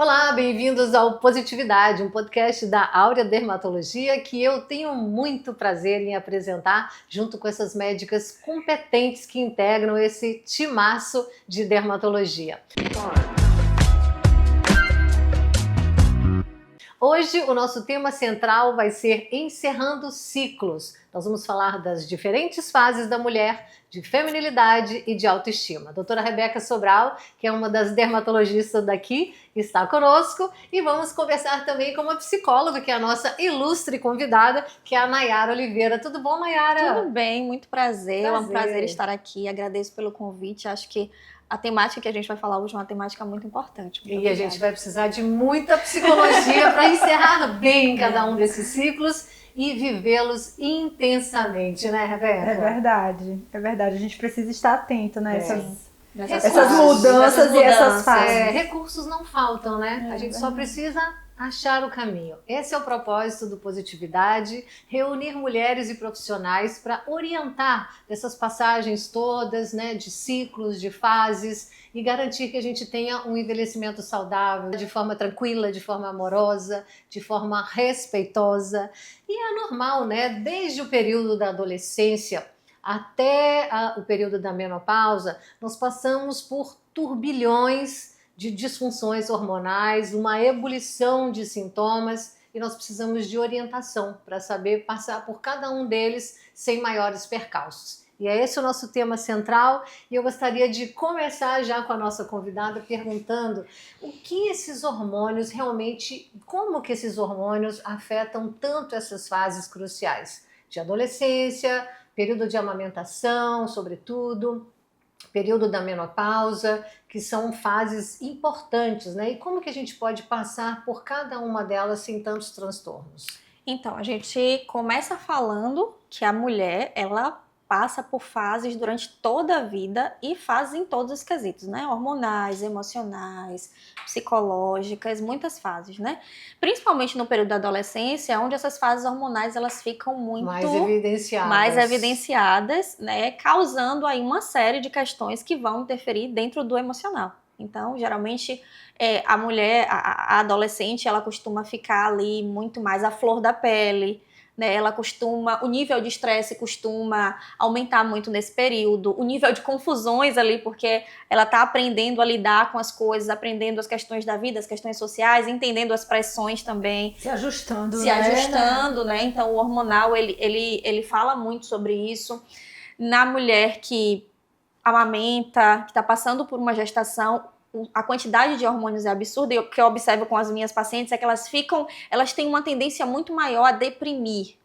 Olá, bem-vindos ao Positividade, um podcast da Áurea Dermatologia que eu tenho muito prazer em apresentar junto com essas médicas competentes que integram esse timaço de dermatologia. Hoje o nosso tema central vai ser encerrando ciclos. Nós vamos falar das diferentes fases da mulher, de feminilidade e de autoestima. A doutora Rebeca Sobral, que é uma das dermatologistas daqui, está conosco e vamos conversar também com uma psicóloga, que é a nossa ilustre convidada, que é a Nayara Oliveira. Tudo bom, Nayara? Tudo bem, muito prazer. É um prazer estar aqui. Agradeço pelo convite. Acho que a temática que a gente vai falar hoje é uma temática muito importante. Muito obrigada. A gente vai precisar de muita psicologia para encerrar bem cada um desses ciclos e vivê-los intensamente, né, Rebeca? É verdade. A gente precisa estar atento, né? Essas mudanças e essas fases. Recursos não faltam, né? A gente só precisa achar o caminho. Esse é o propósito do Positividade, reunir mulheres e profissionais para orientar essas passagens todas, né, de ciclos, de fases, e garantir que a gente tenha um envelhecimento saudável, de forma tranquila, de forma amorosa, de forma respeitosa. E é normal, né? Desde o período da adolescência até o período da menopausa, nós passamos por turbilhões de disfunções hormonais, uma ebulição de sintomas, e nós precisamos de orientação para saber passar por cada um deles sem maiores percalços. E é esse o nosso tema central, e eu gostaria de começar já com a nossa convidada perguntando o que esses hormônios realmente, como que esses hormônios afetam tanto essas fases cruciais de adolescência, período de amamentação, sobretudo, período da menopausa, que são fases importantes, né? E como que a gente pode passar por cada uma delas sem tantos transtornos? Então, a gente começa falando que a mulher, ela passa por fases durante toda a vida e fases em todos os quesitos, né? Hormonais, emocionais, psicológicas, muitas fases, né? Principalmente no período da adolescência, onde essas fases hormonais elas ficam muito mais evidenciadas, né? Causando aí uma série de questões que vão interferir dentro do emocional. Então, geralmente, a mulher, a adolescente, ela costuma ficar ali muito mais à flor da pele, né? O nível de estresse costuma aumentar muito nesse período, o nível de confusões ali, porque ela está aprendendo a lidar com as coisas, aprendendo as questões da vida, as questões sociais, entendendo as pressões também. Se ajustando, né? Então, o hormonal, ele fala muito sobre isso. Na mulher que amamenta, que está passando por uma gestação, a quantidade de hormônios é absurda, e o que eu observo com as minhas pacientes é que elas têm uma tendência muito maior a deprimir.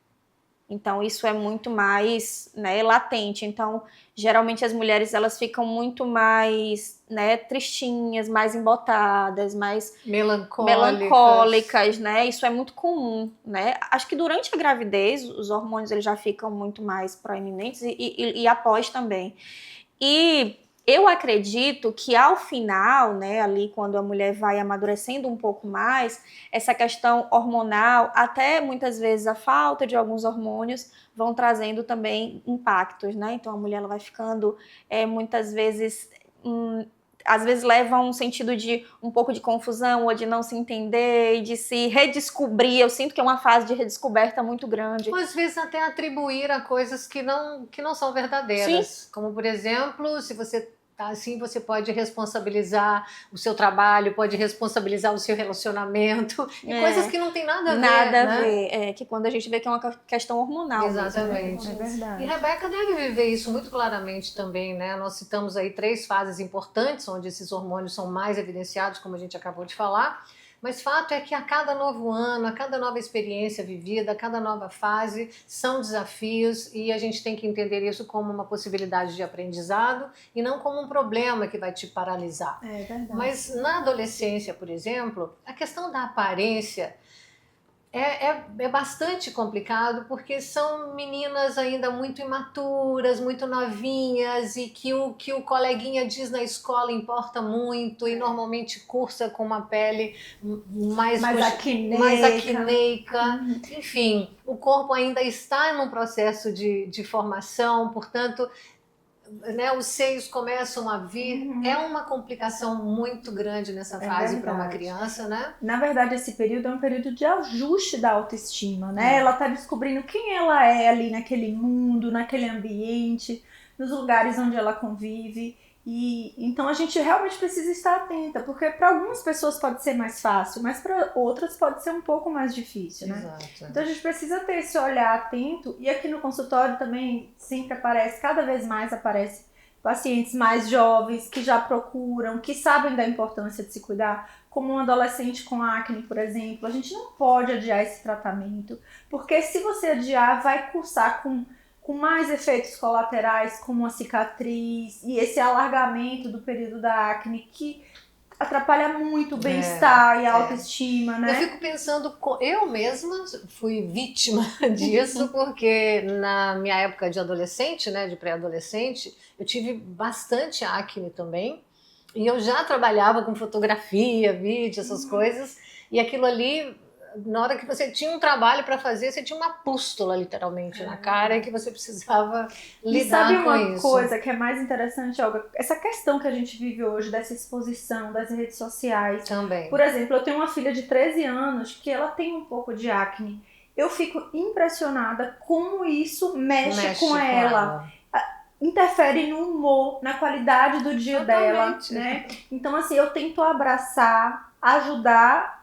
Então, isso é muito mais, né, latente. Então, geralmente as mulheres, elas ficam muito mais, né, tristinhas, mais embotadas, mais melancólicas, né? Isso é muito comum, né? Acho que durante a gravidez, os hormônios eles já ficam muito mais proeminentes e após também. E eu acredito que ao final, né, ali quando a mulher vai amadurecendo um pouco mais, essa questão hormonal, até muitas vezes a falta de alguns hormônios, vão trazendo também impactos, né? Então a mulher ela vai ficando muitas vezes, às vezes leva um sentido de um pouco de confusão ou de não se entender e de se redescobrir. Eu sinto que é uma fase de redescoberta muito grande. Ou às vezes até atribuir a coisas que não são verdadeiras. Sim. Como, por exemplo, se você tá assim, você pode responsabilizar o seu trabalho, pode responsabilizar o seu relacionamento, e coisas que não tem nada a ver. Nada a ver, que quando a gente vê que é uma questão hormonal. Exatamente. É verdade. E Rebeca deve viver isso muito claramente também, né? Nós citamos aí 3 fases importantes, onde esses hormônios são mais evidenciados, como a gente acabou de falar. Mas fato é que a cada novo ano, a cada nova experiência vivida, a cada nova fase, são desafios, e a gente tem que entender isso como uma possibilidade de aprendizado e não como um problema que vai te paralisar. É verdade. Mas na adolescência, por exemplo, a questão da aparência é bastante complicado, porque são meninas ainda muito imaturas, muito novinhas, e que o coleguinha diz na escola importa muito, e normalmente cursa com uma pele mais acneica. Enfim, o corpo ainda está num processo de formação, portanto, né, os seios começam a vir, é uma complicação muito grande nessa fase para uma criança, né? Na verdade, esse período é um período de ajuste da autoestima, né? Ela tá descobrindo quem ela é ali naquele mundo, naquele ambiente, nos lugares onde ela convive. E então a gente realmente precisa estar atenta, porque para algumas pessoas pode ser mais fácil, mas para outras pode ser um pouco mais difícil, né? Exato. Então a gente precisa ter esse olhar atento, e aqui no consultório também sempre aparece, cada vez mais aparece pacientes mais jovens que já procuram, que sabem da importância de se cuidar, como um adolescente com acne, por exemplo. A gente não pode adiar esse tratamento, porque se você adiar, vai cursar com mais efeitos colaterais, como a cicatriz e esse alargamento do período da acne, que atrapalha muito o bem-estar e a autoestima, né? Eu fico pensando, eu mesma fui vítima disso, porque na minha época de adolescente, né, de pré-adolescente, eu tive bastante acne também, e eu já trabalhava com fotografia, vídeo, essas coisas, e aquilo ali, na hora que você tinha um trabalho para fazer, você tinha uma pústula, literalmente, na cara, e que você precisava lidar com isso. E sabe uma coisa que é mais interessante, Olga? Essa questão que a gente vive hoje, dessa exposição das redes sociais. Também. Por exemplo, eu tenho uma filha de 13 anos que ela tem um pouco de acne. Eu fico impressionada como isso mexe com ela. Interfere no humor, na qualidade do dia dela, né? Então, assim, eu tento abraçar, ajudar,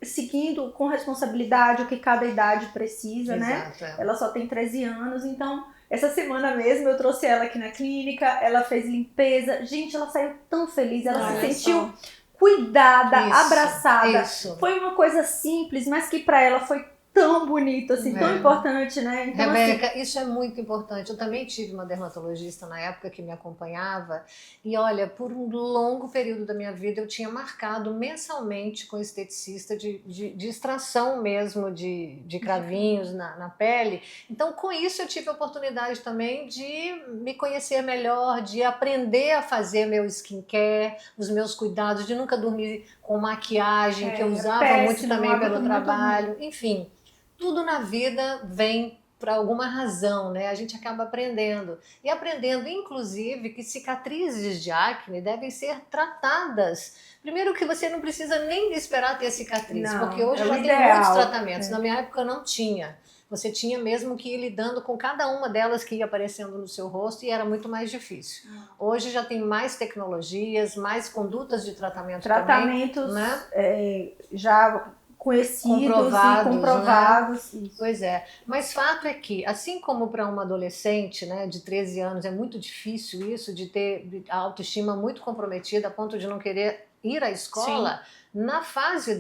seguindo com responsabilidade o que cada idade precisa, né? Ela só tem 13 anos, então essa semana mesmo eu trouxe ela aqui na clínica, ela fez limpeza, gente, ela saiu tão feliz, ela se sentiu cuidada, abraçada. Foi uma coisa simples, mas que para ela foi tão bonito, assim, tão importante, né? Então, Rebeca, assim, isso é muito importante. Eu também tive uma dermatologista na época que me acompanhava e olha, por um longo período da minha vida eu tinha marcado mensalmente com esteticista de extração mesmo de cravinhos na pele. Então, com isso eu tive a oportunidade também de me conhecer melhor, de aprender a fazer meu skincare, os meus cuidados, de nunca dormir com maquiagem, que eu usava muito também pelo trabalho, enfim. Tudo na vida vem por alguma razão, né? A gente acaba aprendendo. E aprendendo, inclusive, que cicatrizes de acne devem ser tratadas. Primeiro que você não precisa nem esperar ter cicatriz, porque hoje já tem muitos tratamentos. Na minha época não tinha. Você tinha mesmo que ir lidando com cada uma delas que ia aparecendo no seu rosto e era muito mais difícil. Hoje já tem mais tecnologias, mais condutas de tratamento também, né? Já conhecidos e comprovados. Né? Pois é. Mas fato é que, assim como para uma adolescente, né, de 13 anos, é muito difícil isso, de ter a autoestima muito comprometida a ponto de não querer ir à escola, na fase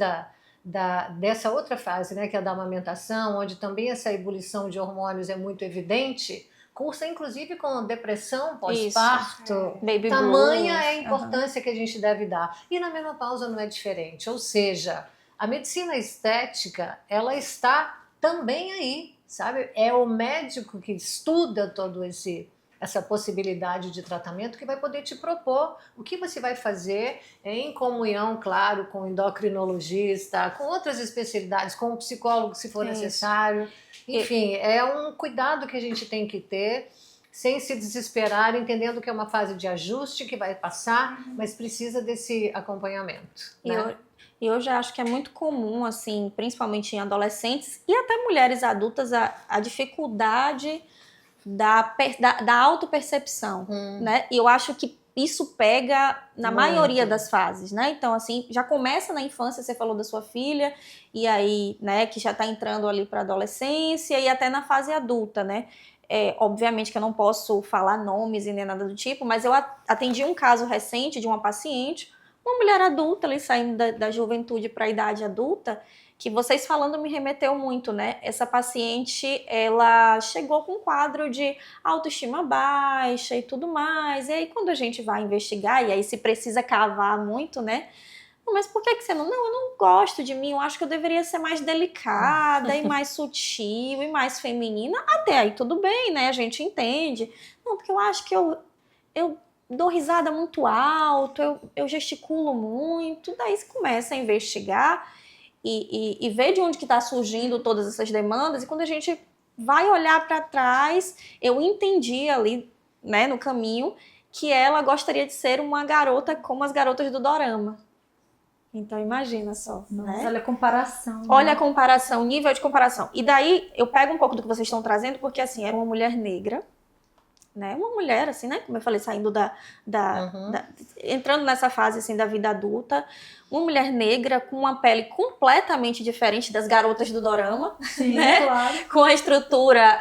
dessa outra fase, né, que é a da amamentação, onde também essa ebulição de hormônios é muito evidente, cursa inclusive com depressão pós-parto, tamanha é a importância que a gente deve dar. E na menopausa não é diferente, ou seja, a medicina estética, ela está também aí, sabe? É o médico que estuda todo essa possibilidade de tratamento que vai poder te propor o que você vai fazer em comunhão, claro, com o endocrinologista, com outras especialidades, com o psicólogo, se for necessário. Enfim, é um cuidado que a gente tem que ter, sem se desesperar, entendendo que é uma fase de ajuste que vai passar, mas precisa desse acompanhamento, né? E eu já acho que é muito comum, assim, principalmente em adolescentes e até mulheres adultas, a dificuldade da autopercepção, né? E eu acho que isso pega na maioria das fases, né? Então, assim, já começa na infância, você falou da sua filha, e aí, né, que já tá entrando ali para adolescência e até na fase adulta, né? Obviamente que eu não posso falar nomes e nem nada do tipo, mas eu atendi um caso recente de uma paciente, uma mulher adulta ali saindo da juventude para a idade adulta, que vocês falando me remeteu muito, né? Essa paciente, ela chegou com um quadro de autoestima baixa e tudo mais, e aí quando a gente vai investigar, e aí se precisa cavar muito, né? Mas por que você não? Não, eu não gosto de mim, eu acho que eu deveria ser mais delicada e mais sutil e mais feminina. Até aí tudo bem, né? A gente entende. Não, porque eu acho que eu dou risada muito alto, eu gesticulo muito, daí você começa a investigar e ver de onde que está surgindo todas essas demandas, e quando a gente vai olhar para trás, eu entendi ali né, no caminho, que ela gostaria de ser uma garota como as garotas do dorama. Então imagina só. Nossa, né? olha a comparação. Olha né? a comparação, nível de comparação. E daí eu pego um pouco do que vocês estão trazendo, porque assim, era uma mulher negra, né? Uma mulher, assim, né? Como eu falei, saindo entrando nessa fase assim da vida adulta, uma mulher negra com uma pele completamente diferente das garotas do dorama, Sim, né? claro. Com a estrutura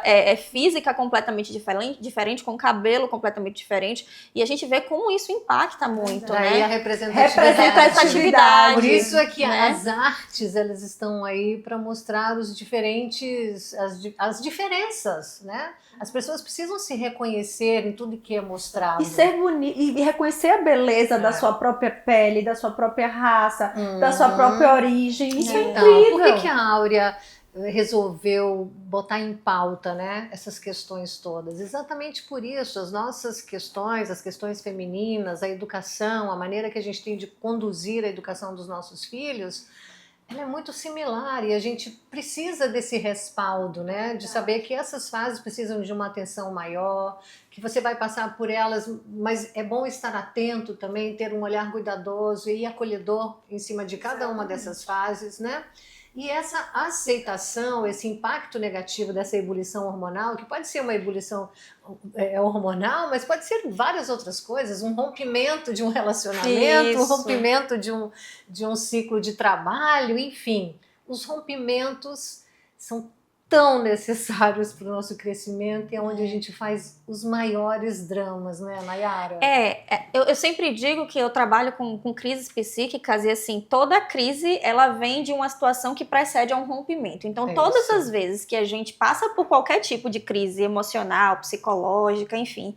física completamente diferente, com cabelo completamente diferente, e a gente vê como isso impacta muito, Daí né? a representatividade. Representatividade. Por isso é que né? as artes, elas estão aí para mostrar os diferentes, as diferenças, né? As pessoas precisam se reconhecer em tudo que é mostrado. E ser bonito, e reconhecer a beleza da sua própria pele, da sua própria raça, da sua própria origem. Isso é Então, incrível. por que a Áurea resolveu botar em pauta, né, essas questões todas? Exatamente por isso, as nossas questões, as questões femininas, a educação, a maneira que a gente tem de conduzir a educação dos nossos filhos, ela é muito similar e a gente precisa desse respaldo, né? De saber que essas fases precisam de uma atenção maior, que você vai passar por elas, mas é bom estar atento também, ter um olhar cuidadoso e acolhedor em cima de cada uma dessas fases, né? E essa aceitação, esse impacto negativo dessa ebulição hormonal, que pode ser uma ebulição hormonal, mas pode ser várias outras coisas, um rompimento de um relacionamento, um rompimento de um ciclo de trabalho, enfim. Os rompimentos são tão necessários para o nosso crescimento e é onde a gente faz os maiores dramas, né, Nayara? Eu sempre digo que eu trabalho com crises psíquicas e assim, toda crise ela vem de uma situação que precede a um rompimento. Então, todas as vezes que a gente passa por qualquer tipo de crise emocional, psicológica, enfim,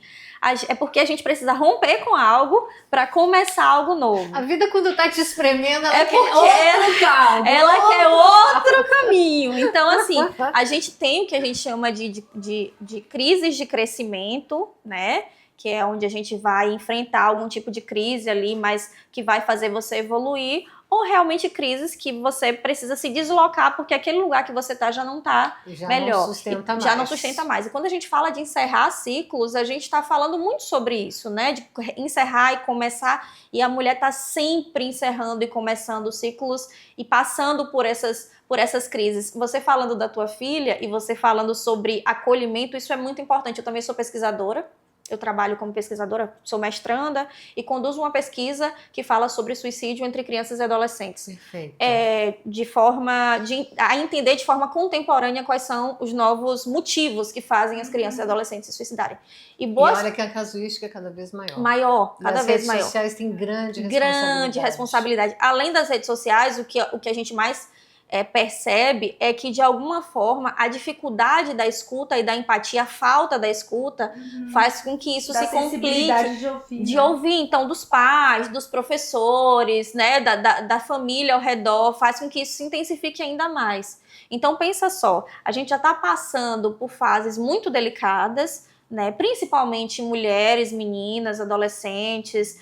é porque a gente precisa romper com algo para começar algo novo. A vida, quando tá te espremendo, ela quer outro caldo. Ela quer outro caminho. Então, assim, a gente tem o que a gente chama de crises de crescimento, né? Que é onde a gente vai enfrentar algum tipo de crise ali, mas que vai fazer você evoluir, ou realmente crises que você precisa se deslocar porque aquele lugar que você está já não está melhor. Já não sustenta mais. E quando a gente fala de encerrar ciclos, a gente está falando muito sobre isso, né? De encerrar e começar, e a mulher está sempre encerrando e começando ciclos e passando por essas crises. Você falando da tua filha e você falando sobre acolhimento, isso é muito importante. Eu também sou pesquisadora. Eu trabalho como pesquisadora, sou mestranda e conduzo uma pesquisa que fala sobre suicídio entre crianças e adolescentes. Perfeito. A entender de forma contemporânea quais são os novos motivos que fazem as crianças e adolescentes se suicidarem. E olha que a casuística é cada vez maior. Cada vez maior. As redes sociais têm grande responsabilidade. Além das redes sociais, o que a gente mais percebe é que, de alguma forma, a dificuldade da escuta e da empatia, a falta da escuta, faz com que isso se complique de ouvir, então, dos pais, dos professores, né, da família ao redor, faz com que isso se intensifique ainda mais. Então, pensa só, a gente já está passando por fases muito delicadas, né, principalmente mulheres, meninas, adolescentes,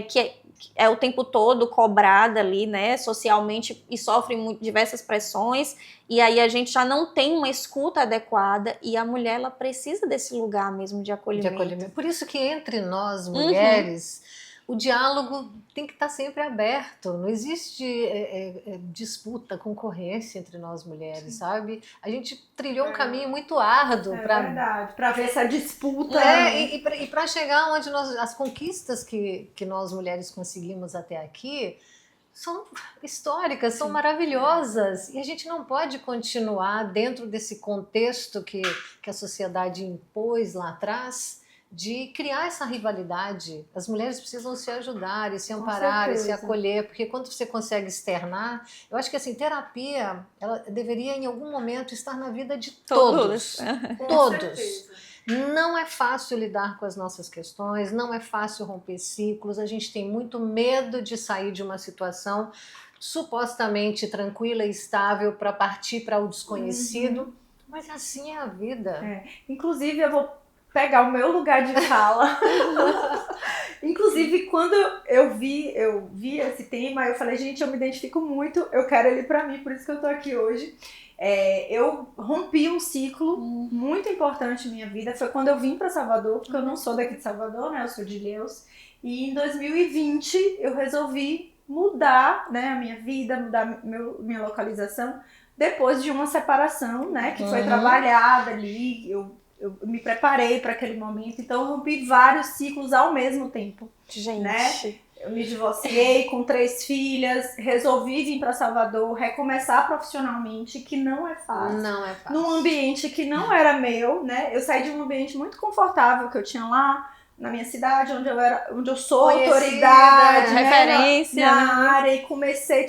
que é o tempo todo cobrada ali, né, socialmente, e sofre diversas pressões, e aí a gente já não tem uma escuta adequada, e a mulher, ela precisa desse lugar mesmo de acolhimento. Por isso que entre nós, mulheres, o diálogo tem que estar sempre aberto, não existe disputa, concorrência entre nós mulheres, sabe? A gente trilhou um caminho muito árduo para ver essa disputa. E para chegar onde as conquistas que nós mulheres conseguimos até aqui são históricas, são maravilhosas, e a gente não pode continuar dentro desse contexto que a sociedade impôs lá atrás, de criar essa rivalidade. As mulheres precisam se ajudar e se amparar e se acolher, porque quando você consegue externar, eu acho que assim, terapia, ela deveria em algum momento estar na vida de todos. Todos. Não é fácil lidar com as nossas questões, não é fácil romper ciclos, a gente tem muito medo de sair de uma situação supostamente tranquila e estável para partir para o desconhecido, mas assim é a vida. Inclusive, eu vou pegar o meu lugar de fala Inclusive, quando eu vi esse tema, eu falei, gente, eu me identifico muito, eu quero ele pra mim, por isso que eu tô aqui hoje. Eu rompi um ciclo muito importante na minha vida, foi quando eu vim pra Salvador, porque eu não sou daqui de Salvador, né, eu sou de Ilhéus, e em 2020 eu resolvi mudar, né, a minha vida, mudar minha localização, depois de uma separação, né, que foi trabalhada ali, eu me preparei para aquele momento, então eu rompi vários ciclos ao mesmo tempo. Gente. Né? Eu me divorciei com 3 filhas, resolvi vir para Salvador, recomeçar profissionalmente, que não é fácil. Não é fácil. Num ambiente que não era meu, né? Eu saí de um ambiente muito confortável que eu tinha lá na minha cidade, onde eu sou Conhecida, autoridade, né? referência, na área, e comecei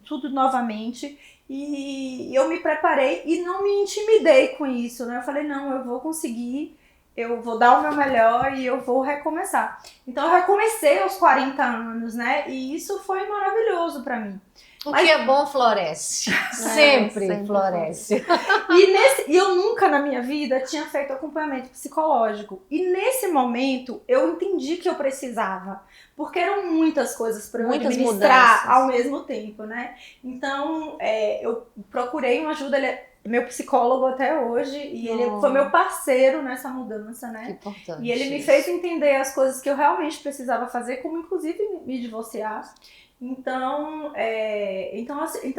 tudo novamente. E eu me preparei e não me intimidei com isso, né? Eu falei, não, eu vou conseguir, eu vou dar o meu melhor e eu vou recomeçar. Então eu recomecei aos 40 anos, né? E isso foi maravilhoso pra mim. O que é bom floresce. Sempre floresce. E eu nunca na minha vida tinha feito acompanhamento psicológico. E nesse momento eu entendi que eu precisava. Porque eram muitas coisas para eu administrar ao mesmo tempo, né? Então eu procurei uma ajuda. Ele é meu psicólogo até hoje. E ele foi meu parceiro nessa mudança, né? Que importante. E ele me fez entender as coisas que eu realmente precisava fazer, como inclusive me divorciar. Então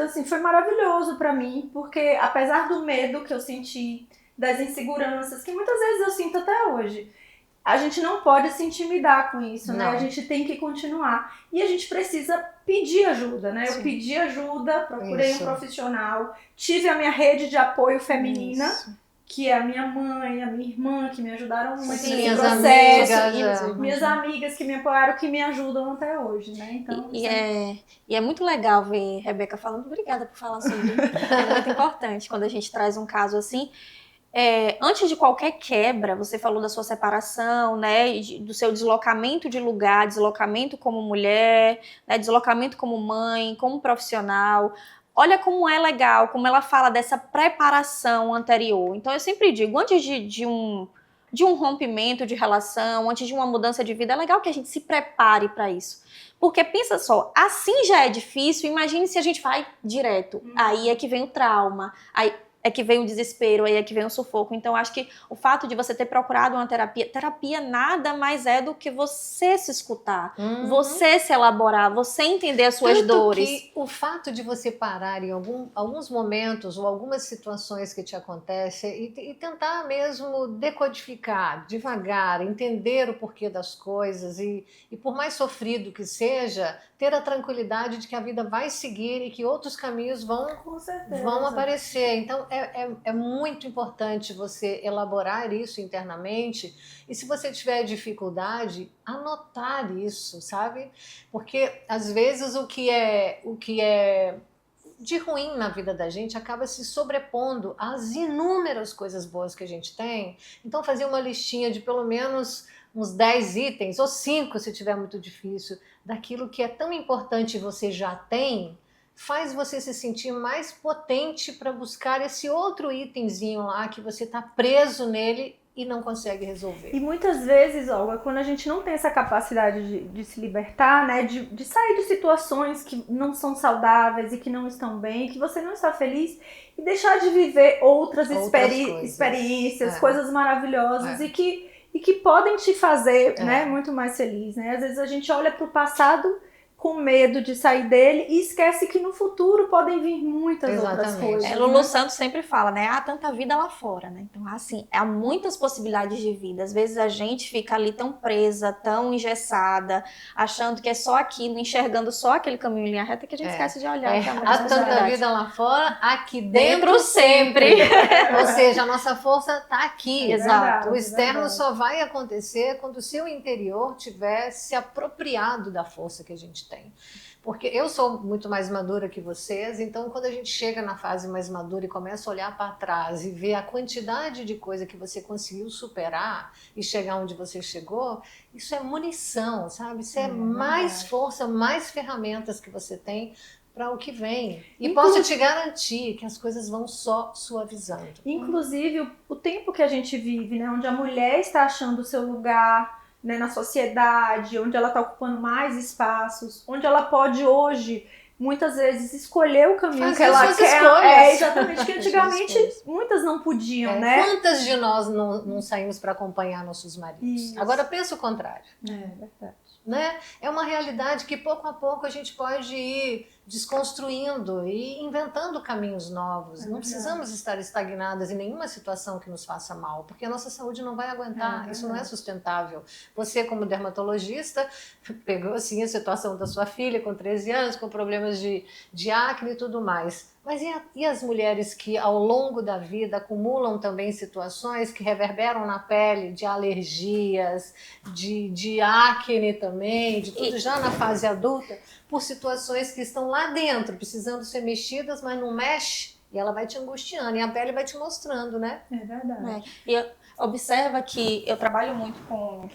assim, foi maravilhoso pra mim, porque apesar do medo que eu senti, das inseguranças, que muitas vezes eu sinto até hoje, a gente não pode se intimidar com isso, né? A gente tem que continuar. E a gente precisa pedir ajuda, né? Sim. Eu pedi ajuda, procurei um profissional, tive a minha rede de apoio feminina, que é a minha mãe, a minha irmã, que me ajudaram muito nesse processo. Minhas amigas que me apoiaram, que me ajudam até hoje, né? Então, e é muito legal ver Rebeca falando. Obrigada por falar sobre isso. É muito importante quando a gente traz um caso assim. Antes de qualquer quebra, você falou da sua separação, né, do seu deslocamento de lugar, deslocamento como mulher, né, deslocamento como mãe, como profissional. Olha como é legal, como ela fala dessa preparação anterior. Então eu sempre digo, antes de um rompimento de relação, antes de uma mudança de vida, é legal que a gente se prepare para isso. Porque pensa só, assim já é difícil, imagine se a gente vai direto. Aí é que vem o trauma, aí é que vem o desespero, aí é que vem o sufoco. Então, acho que o fato de você ter procurado uma terapia nada mais é do que você se escutar, você se elaborar, você entender as suas dores. Que o fato de você parar em alguns momentos ou algumas situações que te acontecem e tentar mesmo decodificar devagar, entender o porquê das coisas e por mais sofrido que seja, ter a tranquilidade de que a vida vai seguir e que outros caminhos vão aparecer. Então, é muito importante você elaborar isso internamente e se você tiver dificuldade, anotar isso, sabe? Porque às vezes o que é de ruim na vida da gente acaba se sobrepondo às inúmeras coisas boas que a gente tem. Então fazer uma listinha de pelo menos uns 10 itens, ou 5 se tiver muito difícil, daquilo que é tão importante e você já tem, faz você se sentir mais potente para buscar esse outro itemzinho lá que você está preso nele e não consegue resolver. E muitas vezes, Olga, quando a gente não tem essa capacidade de se libertar, né, de sair de situações que não são saudáveis e que não estão bem, que você não está feliz, e deixar de viver outras experiências, coisas maravilhosas e que podem te fazer né, muito mais feliz. Né? Às vezes a gente olha para o passado com medo de sair dele e esquece que no futuro podem vir muitas outras coisas. Lulu Santos sempre fala, né? Há tanta vida lá fora, né? Então, assim, há muitas possibilidades de vida. Às vezes a gente fica ali tão presa, tão engessada, achando que é só aquilo, enxergando só aquele caminho em linha reta que a gente esquece de olhar. Há tanta vida lá fora, aqui dentro sempre. Ou seja, a nossa força está aqui. Exato. O externo só vai acontecer quando o seu interior tiver se apropriado da força que a gente tem. Porque eu sou muito mais madura que vocês, então quando a gente chega na fase mais madura e começa a olhar para trás e ver a quantidade de coisa que você conseguiu superar e chegar onde você chegou, isso é munição, sabe? Isso é mais força, mais ferramentas que você tem para o que vem. E posso te garantir que as coisas vão só suavizando. Inclusive, o tempo que a gente vive, né, onde a mulher está achando o seu lugar né, na sociedade, onde ela está ocupando mais espaços, onde ela pode hoje, muitas vezes, escolher o caminho fazer que ela suas quer. escolhas. Exatamente, que antigamente muitas não podiam, né? Quantas de nós não saímos para acompanhar nossos maridos? Isso. Agora pensa o contrário. Verdade. Né? É uma realidade que pouco a pouco a gente pode ir desconstruindo e inventando caminhos novos. Não precisamos estar estagnadas em nenhuma situação que nos faça mal, porque a nossa saúde não vai aguentar, isso não é sustentável. Você, como dermatologista, pegou assim a situação da sua filha com 13 anos, com problemas de acne e tudo mais. Mas e as mulheres que ao longo da vida acumulam também situações que reverberam na pele, de alergias, de acne também, de tudo já na fase adulta, por situações que estão lá dentro, precisando ser mexidas, mas não mexe, e ela vai te angustiando, e a pele vai te mostrando, né? É verdade. E observa que eu trabalho muito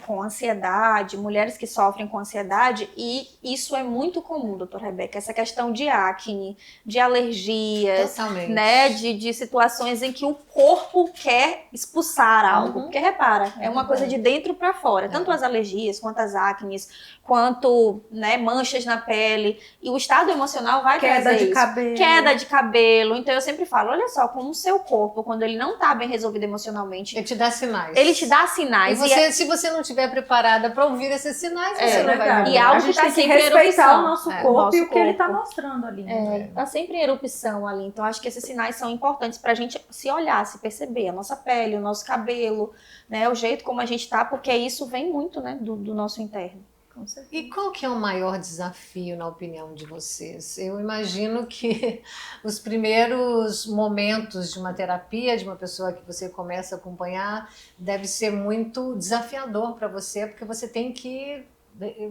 com ansiedade, mulheres que sofrem com ansiedade, e isso é muito comum, doutora Rebeca, essa questão de acne, de alergias, Totalmente. né, de situações em que o corpo quer expulsar algo, porque repara, é uma coisa de dentro para fora, tanto as alergias, quanto as acnes, quanto, né, manchas na pele, e o estado emocional vai trazer isso. Queda de cabelo, então eu sempre falo, olha só, como o seu corpo, quando ele não tá bem resolvido emocionalmente, Ele te dá sinais. ele te dá sinais. Se você não estiver preparada para ouvir esses sinais, você não vai ver. E algo a gente tá tem que sempre em respeitar erupção. o nosso É, corpo nosso e o que ele tá corpo. mostrando ali. Né? Tá sempre em erupção ali. Então, acho que esses sinais são importantes pra gente se olhar, se perceber. A nossa pele, o nosso cabelo, né? O jeito como a gente tá, porque isso vem muito, né? Do nosso interno. Com certeza. E qual que é o maior desafio, na opinião de vocês? Eu imagino que os primeiros momentos de uma terapia, de uma pessoa que você começa a acompanhar, deve ser muito desafiador para você, porque você tem que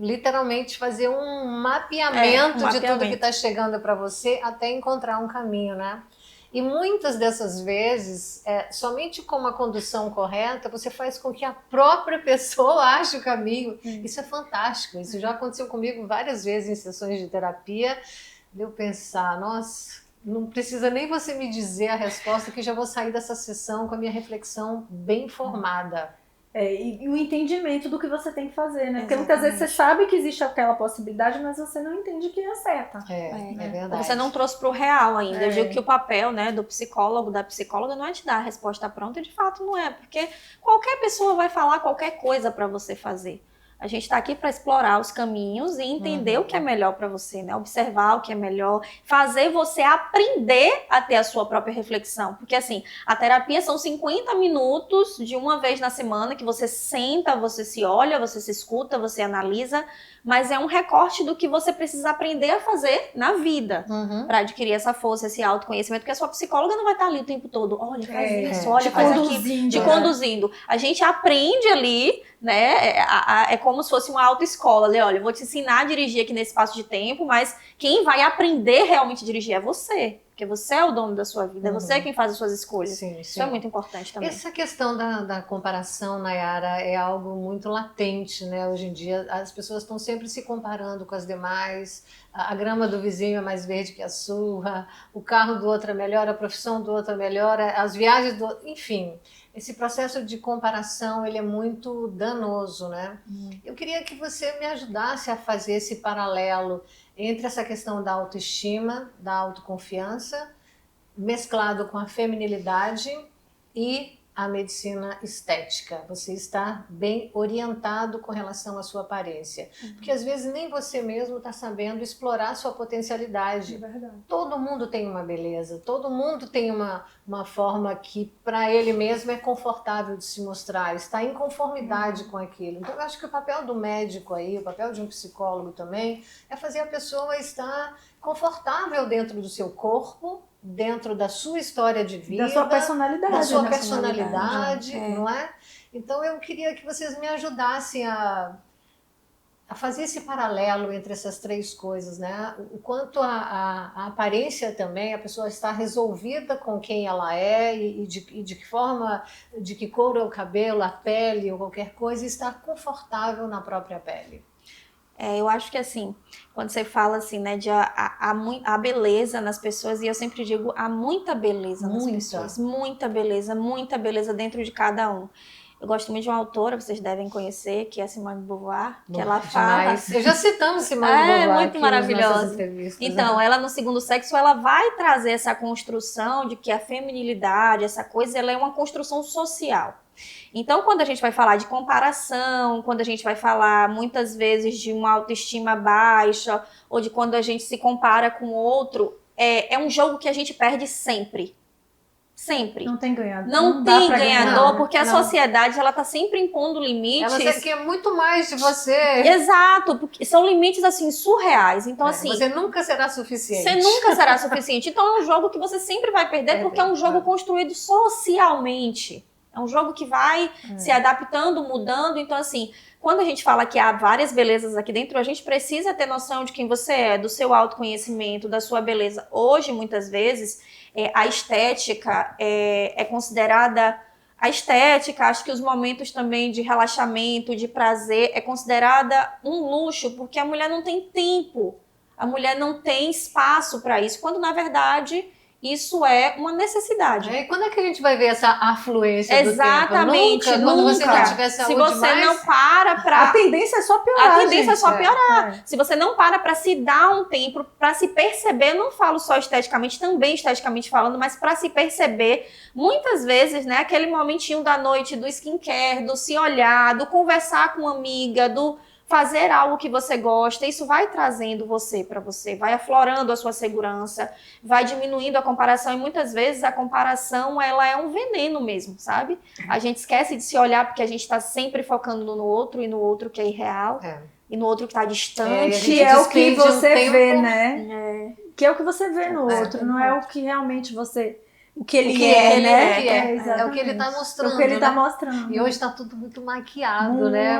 literalmente fazer um mapeamento de tudo que está chegando para você até encontrar um caminho, né? E muitas dessas vezes, somente com uma condução correta, você faz com que a própria pessoa ache o caminho. Isso é fantástico. Isso já aconteceu comigo várias vezes em sessões de terapia. De eu pensar, nossa, não precisa nem você me dizer a resposta, que já vou sair dessa sessão com a minha reflexão bem formada. E o entendimento do que você tem que fazer, né? Porque muitas vezes você sabe que existe aquela possibilidade, mas você não entende que é certa. É verdade. Você não trouxe pro real ainda. Eu digo que o papel, né, do psicólogo, da psicóloga, não é te dar a resposta pronta, e de fato não é, porque qualquer pessoa vai falar qualquer coisa para você fazer. A gente está aqui para explorar os caminhos e entender o que é melhor para você, né? Observar o que é melhor, fazer você aprender a ter a sua própria reflexão. Porque, assim, a terapia são 50 minutos de uma vez na semana que você senta, você se olha, você se escuta, você analisa, mas é um recorte do que você precisa aprender a fazer na vida para adquirir essa força, esse autoconhecimento, porque a sua psicóloga não vai estar ali o tempo todo, olha, faz isso, olha, faz aquilo, te conduzindo. A gente aprende ali, né, é como se fosse uma autoescola, né? Olha, eu vou te ensinar a dirigir aqui nesse espaço de tempo, mas quem vai aprender realmente a dirigir é você, porque você é o dono da sua vida, é você quem faz as suas escolhas. Sim. Isso é muito importante também. Essa questão da comparação, Nayara, é algo muito latente, né? Hoje em dia as pessoas estão sempre se comparando com as demais, a grama do vizinho é mais verde que a sua, o carro do outro é melhor, a profissão do outro é melhor, as viagens do outro, enfim. Esse processo de comparação, ele é muito danoso, né? Eu queria que você me ajudasse a fazer esse paralelo entre essa questão da autoestima, da autoconfiança, mesclado com a feminilidade e a medicina estética. Você está bem orientado com relação à sua aparência. Porque às vezes nem você mesmo está sabendo explorar a sua potencialidade. É verdade. Todo mundo tem uma beleza, todo mundo tem uma forma que para ele mesmo é confortável de se mostrar, está em conformidade com aquilo. Então eu acho que o papel do médico aí, o papel de um psicólogo também, é fazer a pessoa estar confortável dentro do seu corpo, dentro da sua história de vida, da sua personalidade, não é? Então eu queria que vocês me ajudassem a fazer esse paralelo entre essas três coisas, né? O quanto a aparência também, a pessoa está resolvida com quem ela é e de que forma, de que cor é o cabelo, a pele ou qualquer coisa, está confortável na própria pele. Eu acho que assim, quando você fala assim, né, de a beleza nas pessoas, e eu sempre digo, há muita beleza nas pessoas, muita beleza dentro de cada um. Eu gosto muito de uma autora, vocês devem conhecer, que é Simone de Beauvoir, que Bom, ela fala... demais. Eu já citamos Simone de Beauvoir muito aqui maravilhosa. nas nossas entrevistas. Então, ela no Segundo Sexo, ela vai trazer essa construção de que a feminilidade, essa coisa, ela é uma construção social. Então, quando a gente vai falar de comparação, quando a gente vai falar muitas vezes de uma autoestima baixa, ou de quando a gente se compara com outro, é um jogo que a gente perde sempre. Sempre. Não tem ganhador. Não tem ganhador, porque a sociedade, ela tá sempre impondo limites. Ela quer muito mais de você. Exato, porque são limites, assim, surreais. Então, assim... Você nunca será suficiente. Você nunca será suficiente. Então, é um jogo que você sempre vai perder, porque é um jogo construído socialmente. É um jogo que vai se adaptando, mudando. Então, assim, quando a gente fala que há várias belezas aqui dentro, a gente precisa ter noção de quem você é, do seu autoconhecimento, da sua beleza. Hoje, muitas vezes, a estética é considerada... A estética, acho que os momentos também de relaxamento, de prazer, é considerada um luxo, porque a mulher não tem tempo. A mulher não tem espaço para isso, quando, na verdade... Isso é uma necessidade. E quando é que a gente vai ver essa afluência Exatamente, do tempo? Nunca. Quando você não tiver saúde se você mais... não para pra... A tendência é só piorar, A tendência gente. é só piorar. Se você não para se dar um tempo, para se perceber, não falo só esteticamente, também esteticamente falando, mas para se perceber, muitas vezes, né, aquele momentinho da noite do skincare, do se olhar, do conversar com uma amiga, do fazer algo que você gosta, isso vai trazendo você para você, vai aflorando a sua segurança, vai diminuindo a comparação, e muitas vezes a comparação, ela é um veneno mesmo, sabe? A gente esquece de se olhar porque a gente está sempre focando no outro, e no outro que é irreal, e no outro que está distante. Que é o que você vê, né? Que é o que você vê no outro, não é o que realmente você... O que ele é, né? É o que ele está mostrando. O que ele está né? mostrando. E hoje está tudo muito maquiado, né?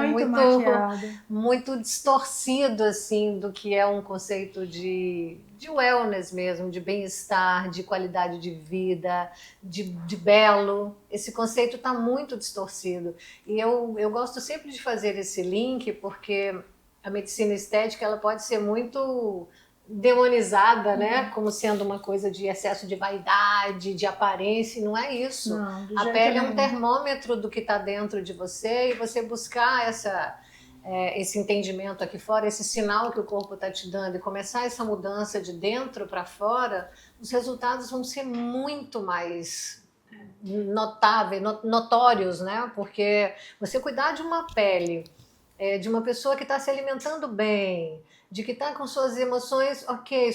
Muito distorcido, assim, do que é um conceito de wellness mesmo, de bem-estar, de qualidade de vida, de belo. Esse conceito está muito distorcido. E eu gosto sempre de fazer esse link, porque a medicina estética ela pode ser muito... demonizada, né? Como sendo uma coisa de excesso de vaidade, de aparência, e não é isso. Não, a pele é um termômetro do que está dentro de você, e você buscar esse entendimento aqui fora, esse sinal que o corpo está te dando, e começar essa mudança de dentro para fora, os resultados vão ser muito mais notáveis, notórios, né? Porque você cuidar de uma pele, de uma pessoa que está se alimentando bem, de que está com suas emoções,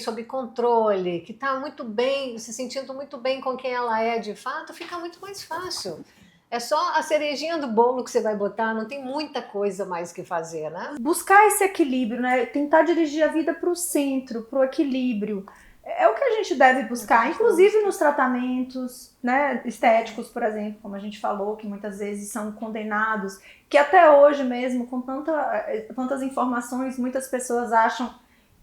sob controle, que está muito bem, se sentindo muito bem com quem ela é de fato, fica muito mais fácil. É só a cerejinha do bolo que você vai botar, não tem muita coisa mais que fazer, né? Buscar esse equilíbrio, né? Tentar dirigir a vida para o centro, para o equilíbrio. É o que a gente deve buscar, inclusive nos tratamentos, né, estéticos, por exemplo, como a gente falou, que muitas vezes são condenados, que até hoje mesmo, com tantas informações, muitas pessoas acham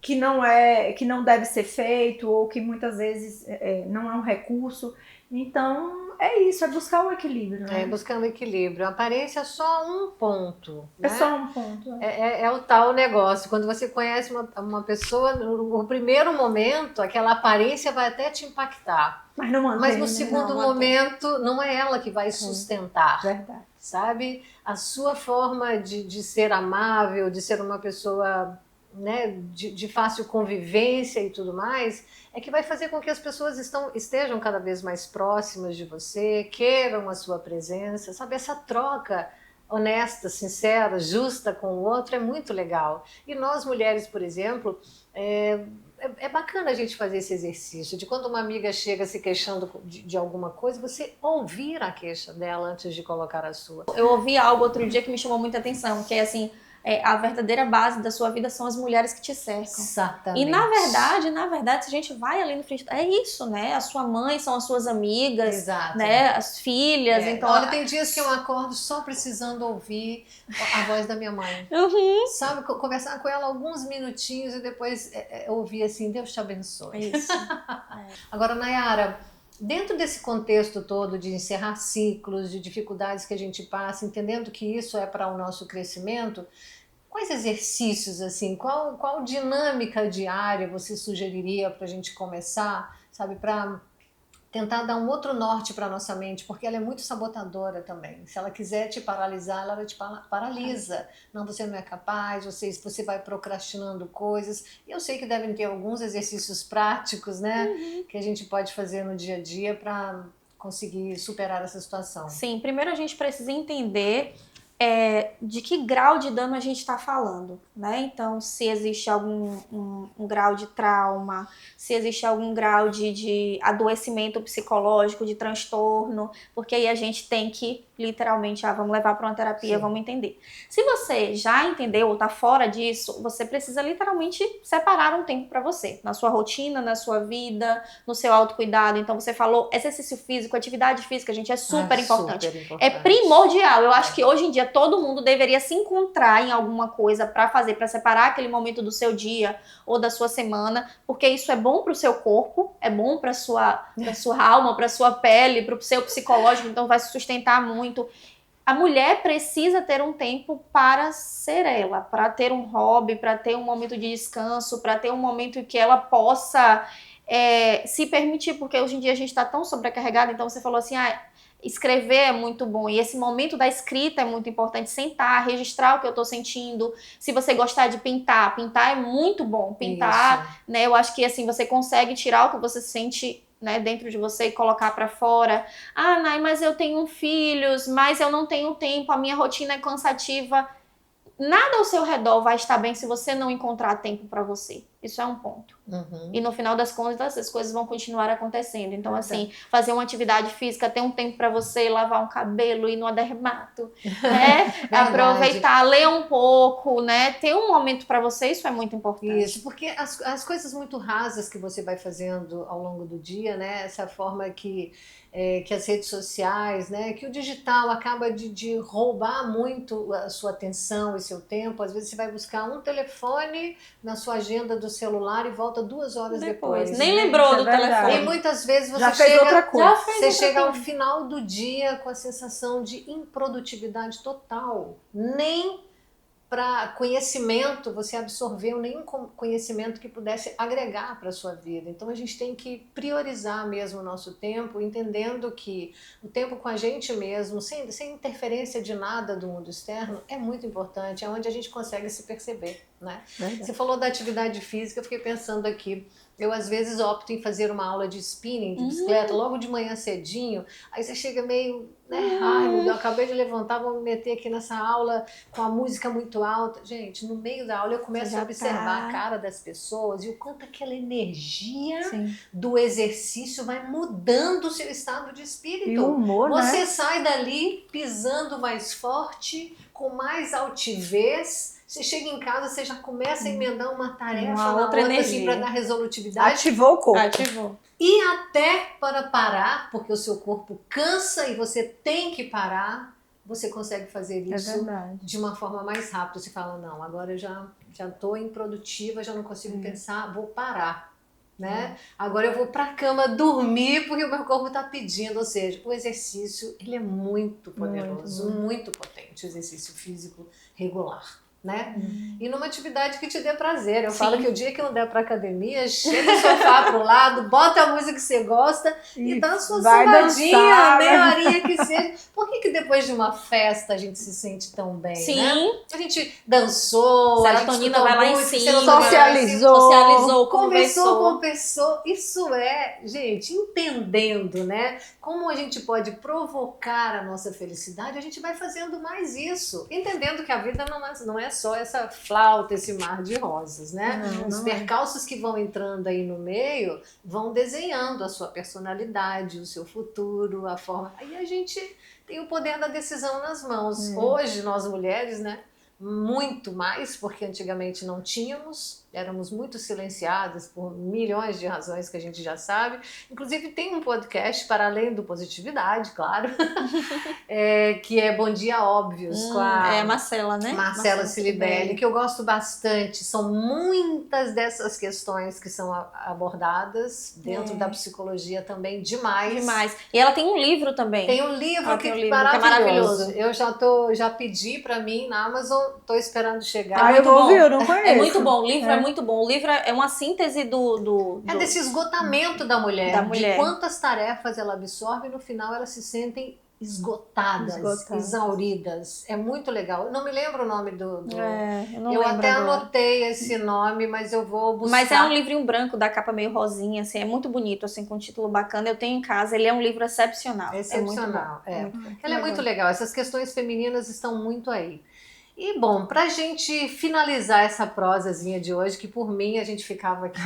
que não deve ser feito, ou que muitas vezes não é um recurso. Então, é isso, é buscar o equilíbrio. Né? Buscar o equilíbrio. A aparência é só um ponto. Né? É só um ponto. É o tal negócio. Quando você conhece uma pessoa, no primeiro momento, aquela aparência vai até te impactar. Mas não mantém, mas no segundo momento, não é ela que vai sustentar. Verdade. Sabe? A sua forma de ser amável, de ser uma pessoa, né, de fácil convivência e tudo mais, é que vai fazer com que as pessoas estejam cada vez mais próximas de você, queiram a sua presença, sabe? Essa troca honesta, sincera, justa com o outro é muito legal. E nós mulheres, por exemplo, é bacana a gente fazer esse exercício de quando uma amiga chega se queixando de alguma coisa, você ouvir a queixa dela antes de colocar a sua. Eu ouvi algo outro dia que me chamou muita atenção, que é assim, a verdadeira base da sua vida são as mulheres que te cercam. Exatamente. E na verdade, se a gente vai ali no frente, é isso, né? A sua mãe são as suas amigas, exato, né? As filhas, então... Olha, tem dias que eu acordo só precisando ouvir a voz da minha mãe. Sabe, conversar com ela alguns minutinhos e depois ouvir assim, Deus te abençoe. Isso. Agora, Nayara, dentro desse contexto todo de encerrar ciclos, de dificuldades que a gente passa, entendendo que isso é para o nosso crescimento, quais exercícios, assim, qual dinâmica diária você sugeriria para a gente começar, sabe, para tentar dar um outro norte para nossa mente, porque ela é muito sabotadora também. Se ela quiser te paralisar, ela te paralisa. Não, você não é capaz, você vai procrastinando coisas. E eu sei que devem ter alguns exercícios práticos, né, que a gente pode fazer no dia a dia para conseguir superar essa situação. Sim, primeiro a gente precisa entender de que grau de dano a gente está falando, né? Então, se existe algum um grau de trauma, se existe algum grau de adoecimento psicológico, de transtorno, porque aí a gente tem que, literalmente, vamos levar para uma terapia, vamos entender. Se você já entendeu ou está fora disso, você precisa literalmente separar um tempo para você, na sua rotina, na sua vida, no seu autocuidado. Então, você falou exercício físico, atividade física, gente, é super importante. É primordial. Eu acho que hoje em dia todo mundo deveria se encontrar em alguma coisa para fazer, para separar aquele momento do seu dia ou da sua semana, porque isso é bom para o seu corpo, é bom para sua alma, para sua pele, para o seu psicológico, então vai se sustentar muito. A mulher precisa ter um tempo para ser ela, para ter um hobby, para ter um momento de descanso, para ter um momento em que ela possa se permitir, porque hoje em dia a gente está tão sobrecarregada. Então você falou assim, escrever é muito bom, e esse momento da escrita é muito importante, sentar, registrar o que eu tô sentindo. Se você gostar de pintar é muito bom, pintar, né, eu acho que assim, você consegue tirar o que você sente, né, dentro de você e colocar pra fora. Nay, mas eu tenho filhos, mas eu não tenho tempo, a minha rotina é cansativa. Nada ao seu redor vai estar bem se você não encontrar tempo pra você. Isso é um ponto. E no final das contas, as coisas vão continuar acontecendo. Então, assim, fazer uma atividade física, ter um tempo pra você lavar um cabelo, ir no dermato, né? Aproveitar, ler um pouco, né? Ter um momento pra você, isso é muito importante. Isso, porque as coisas muito rasas que você vai fazendo ao longo do dia, né? Essa forma que as redes sociais, né? Que o digital acaba de roubar muito a sua atenção e seu tempo. Às vezes você vai buscar um telefone na sua agenda do celular e volta 2 horas depois. Nem lembrou do telefone. E muitas vezes você chega ao final do dia com a sensação de improdutividade total. Nem para conhecimento você absorveu nenhum conhecimento que pudesse agregar para a sua vida. Então a gente tem que priorizar mesmo o nosso tempo, entendendo que o tempo com a gente mesmo, sem interferência de nada do mundo externo, é muito importante, é onde a gente consegue se perceber, né? Você falou da atividade física, eu fiquei pensando aqui. Eu, às vezes, opto em fazer uma aula de spinning, de bicicleta, logo de manhã cedinho. Aí você chega meio, né? Ai, meu Deus, eu acabei de levantar, vou me meter aqui nessa aula com a música muito alta. Gente, no meio da aula eu começo a observar a cara das pessoas e o quanto aquela energia do exercício vai mudando o seu estado de espírito. E o humor, você sai dali pisando mais forte, com mais altivez. Você chega em casa, você já começa a emendar uma tarefa na outra assim, para dar resolutividade. Ativou o corpo. Ativou. E até para parar, porque o seu corpo cansa e você tem que parar, você consegue fazer isso de uma forma mais rápida. Você fala, não, agora eu já estou improdutiva, já não consigo pensar, vou parar. Né? Agora eu vou para a cama dormir porque o meu corpo está pedindo. Ou seja, o exercício ele é muito poderoso, muito potente, o exercício físico regular. Né? E numa atividade que te dê prazer. Eu falo que o dia que não der pra academia, chega o sofá pro lado, bota a música que você gosta e dá a sua sambadinha, meia horinha que seja. Por que depois de uma festa a gente se sente tão bem? Né? A gente dançou, serotonina vai lá em cima, socializou, conversou com a pessoa. Isso gente, entendendo, né? Como a gente pode provocar a nossa felicidade, a gente vai fazendo mais isso. Entendendo que a vida não é só essa flauta, esse mar de rosas, né? Os percalços que vão entrando aí no meio vão desenhando a sua personalidade, o seu futuro, a forma... Aí a gente tem o poder da decisão nas mãos. Hoje, nós mulheres, né? Muito mais, porque antigamente não tínhamos, éramos muito silenciadas por milhões de razões que a gente já sabe. Inclusive tem um podcast, para além do Positividade, claro, que é Bom Dia Óbvios, com a Marcela, né? Marcela Cilibelli, que eu gosto bastante. São muitas dessas questões que são abordadas dentro da psicologia também, demais. E ela tem um livro também. Tem um livro que é maravilhoso. Eu já pedi para mim na Amazon, tô esperando chegar. Eu vou ouvir, eu não conheço. É muito bom, o livro é muito bom. O livro é uma síntese É desse esgotamento da mulher, Da mulher. de quantas tarefas ela absorve e no final elas se sentem esgotadas, exauridas. É muito legal. Eu não me lembro o nome do... eu não Eu lembro até agora. anotei esse nome, mas eu vou buscar. Mas é um livrinho branco, da capa meio rosinha, assim, é muito bonito, assim, com um título bacana. Eu tenho em casa, ele é um livro excepcional. Excepcional, É muito bom. Ela é muito legal. Essas questões femininas estão muito aí. E, bom, pra gente finalizar essa prosazinha de hoje, que por mim a gente ficava aqui...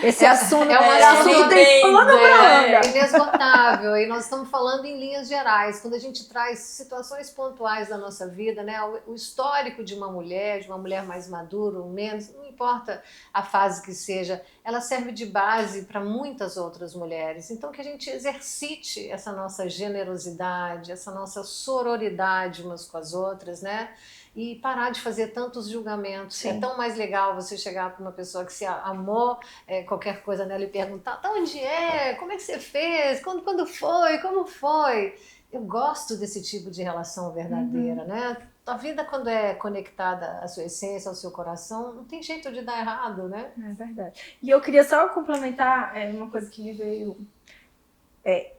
Esse assunto é um assunto tem pano pra manga. inesgotável. E nós estamos falando em linhas gerais. Quando a gente traz situações pontuais da nossa vida, né, o histórico de uma mulher mais madura ou menos, não importa a fase que seja, ela serve de base para muitas outras mulheres. Então, que a gente exercite essa nossa generosidade, essa nossa sororidade umas com as outras, né? E parar de fazer tantos julgamentos. Sim. É tão mais legal você chegar para uma pessoa que se amou qualquer coisa nela e perguntar: tá, onde é? Como é que você fez? Quando foi? Como foi? Eu gosto desse tipo de relação verdadeira, né? A vida, quando é conectada à sua essência, ao seu coração, não tem jeito de dar errado, né? É verdade. E eu queria só complementar uma coisa que me veio.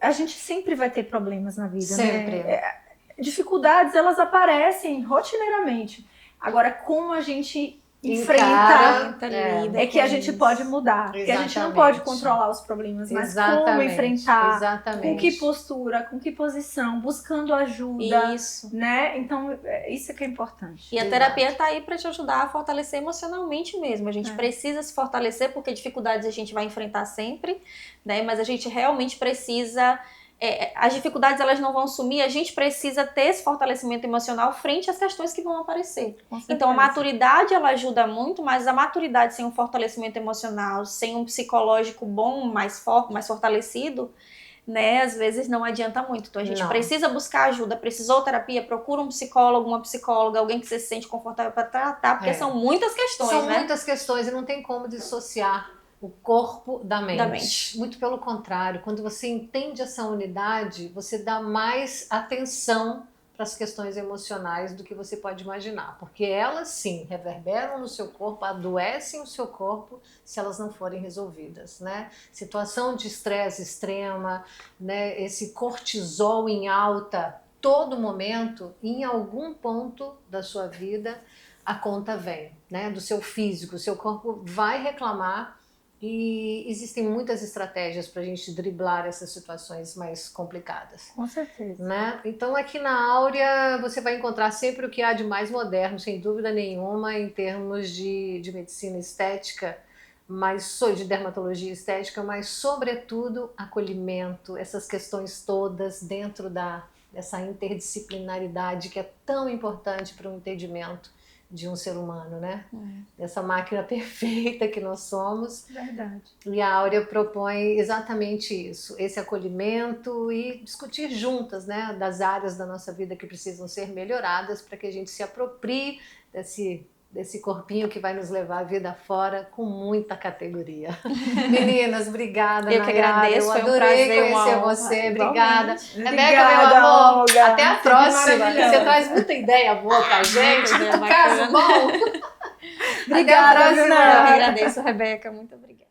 A gente sempre vai ter problemas na vida, Sempre. né? Dificuldades, elas aparecem rotineiramente. Agora, como a gente enfrenta, é que a gente pode mudar. Porque a gente não pode controlar os problemas, mas como enfrentar, com que postura, com que posição, buscando ajuda. Isso. Né? Então, isso é que é importante. E a terapia tá aí para te ajudar a fortalecer emocionalmente mesmo. A gente precisa se fortalecer, porque dificuldades a gente vai enfrentar sempre, né? Mas a gente realmente precisa... as dificuldades, elas não vão sumir, a gente precisa ter esse fortalecimento emocional frente às questões que vão aparecer. Então a maturidade, ela ajuda muito, mas a maturidade sem um fortalecimento emocional, sem um psicológico bom, mais forte, mais fortalecido, né, às vezes não adianta muito. Então a gente precisa buscar ajuda, precisou terapia, procura um psicólogo, uma psicóloga, alguém que você se sente confortável para tratar, porque são muitas questões, São muitas questões e não tem como dissociar o corpo da mente. Muito pelo contrário, quando você entende essa unidade, você dá mais atenção para as questões emocionais do que você pode imaginar, porque elas sim reverberam no seu corpo, adoecem o seu corpo se elas não forem resolvidas, né? Situação de estresse extrema, né? Esse cortisol em alta todo momento, em algum ponto da sua vida a conta vem, né? Do seu físico, o seu corpo vai reclamar. E existem muitas estratégias para a gente driblar essas situações mais complicadas. Com certeza. Né? Então aqui na Áurea você vai encontrar sempre o que há de mais moderno, sem dúvida nenhuma, em termos de medicina estética, de dermatologia estética, mas sobretudo acolhimento, essas questões todas dentro dessa interdisciplinaridade que é tão importante para o entendimento de um ser humano, né? Essa máquina perfeita que nós somos. Verdade. E a Áurea propõe exatamente isso, esse acolhimento e discutir juntas, né, das áreas da nossa vida que precisam ser melhoradas para que a gente se aproprie desse corpinho que vai nos levar a vida fora com muita categoria. Meninas, obrigada, Eu que agradeço, eu foi um adorei prazer, conhecer você, obrigada. Rebeca, Obrigada, meu amor, Olga. até a próxima, Maravilhosa. você traz muita ideia boa pra gente, muito caso bom. Obrigada, até a próxima. Eu que agradeço, Rebeca, muito obrigada.